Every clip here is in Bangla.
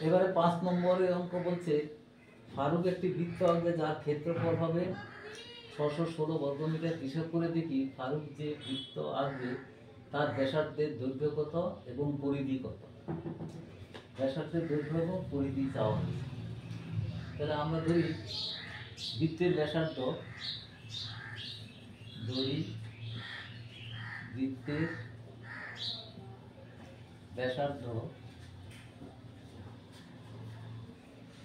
এবারে 5 নম্বরের অঙ্ক বলছে ফারুক একটি বৃত্ত আঁকবে যার ক্ষেত্রফল হবে 616 বর্গমিটার। হিসাব করে দেখি ফারুক যে বৃত্ত আঁকবে তার ব্যাসার্ধের দৈর্ঘ্য কত এবং পরিধি কত। ব্যাসার্ধের দৈর্ঘ্য এবং পরিধি চাওয়া হয়েছে। তাহলে আমরা ধরি বৃত্তের ব্যাসার্ধ,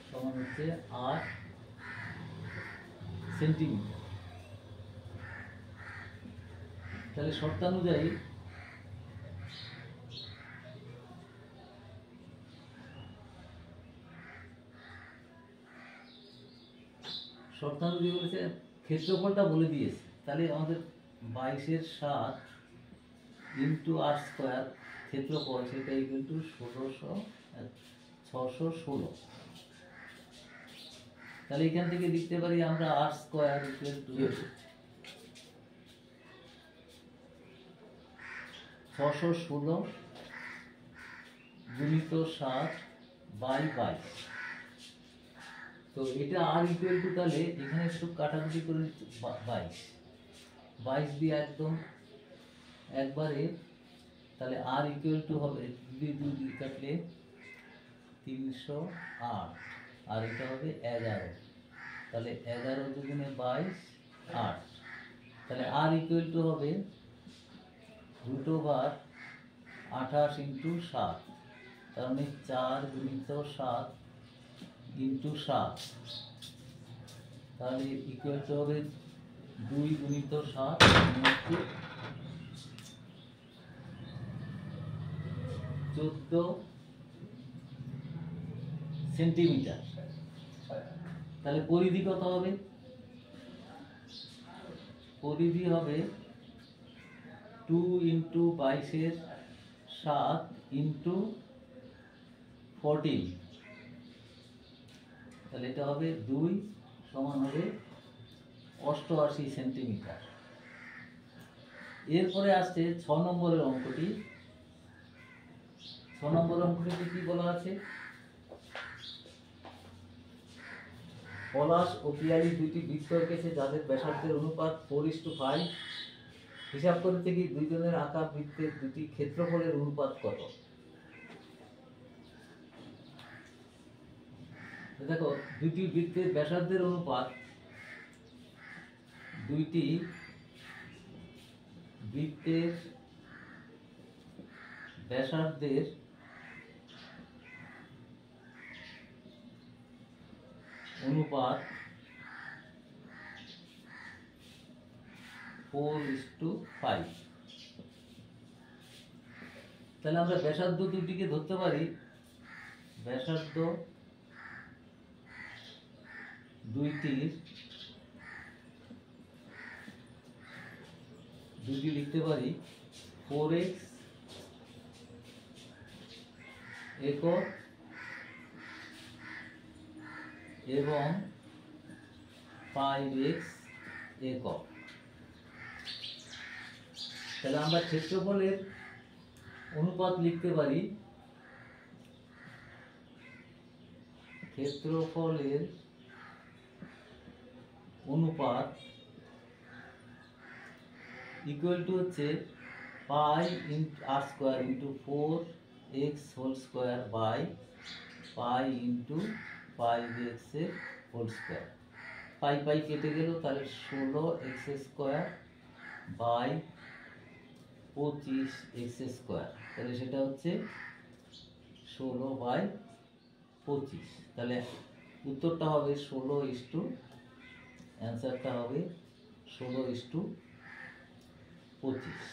সমান হচ্ছে 8 সেন্টিমিটার। তাহলে শর্তানুযায়ী বলেছে ক্ষেত্রফলটা বলে দিয়েছে। তাহলে আমাদের 22/7 ইন্টু আর স্কোয়ার ক্ষেত্রফল, সেটা ইকুয়াল টু 616। তাহলে এখান থেকে লিখতে পারি আমরা আর স্কোয়ার ইকুয়াল টু 616 গুণিত 7/22। তো এটা আর ইকুয়াল টু, তাহলে এখানে একটু কাটাকুটি করে 22 দিয়ে একদম একবারে, তাহলে আর ইকুয়াল টু হবে 2 কাটলে 308, আর এটা হবে 11। তাহলে 11 দুগুণে 22, 8। তাহলে আর ইকুয়াল টু হবে √28 ইন্টু 7, তার মানে 4 গুণিত 7 ইন্টু 7, তাহলে ইকুয়াল টু হবে 2 গুণিত 7 14 সেন্টিমিটার। তাহলে পরিধি কত হবে? পরিধি হবে 2 ইন্টু 22/7 ইন্টু 14। তাহলে এটা হবে 2 সমান হবে 88 সেন্টিমিটার। এরপরে আসছে 6 নম্বরের অঙ্কটি। 6 নম্বরের অঙ্কটিতে কি বলা আছে? পলাশ ও পিয়ালি দুইটি বৃত্ত এঁকেছে যাদের ব্যাসার্ধের অনুপাত 4:5। হিসাব করতে গিয়ে দুইজনের আঁকা বৃত্তের দুটি ক্ষেত্রফলের অনুপাত কত। দেখো, দুটি বৃত্তের ব্যাসার্ধের অনুপাত, দুইটি বৃত্তের ব্যাসার্ধের অনুপাত 4:5। তাহলে আমরা ব্যাসার্ধ দুটিকে ধরতে পারি, ব্যাসার্ধ দুটি লিখতে পারি 4x একক এবং 5x একক। তাহলে আমরা ক্ষেত্রফলের অনুপাত লিখতে পারি, ক্ষেত্রফলের অনুপাত ইকুয়াল টু হচ্ছে pi into r square into 4x whole square by pi into 5x এর হোল স্কোয়ার। পাই পাই কেটে গেল, তাহলে 16x square by 25x square. তাহলে সেটা হচ্ছে 16/25। তাহলে উত্তরটা হবে 16, অ্যান্সারটা হবে 16:25।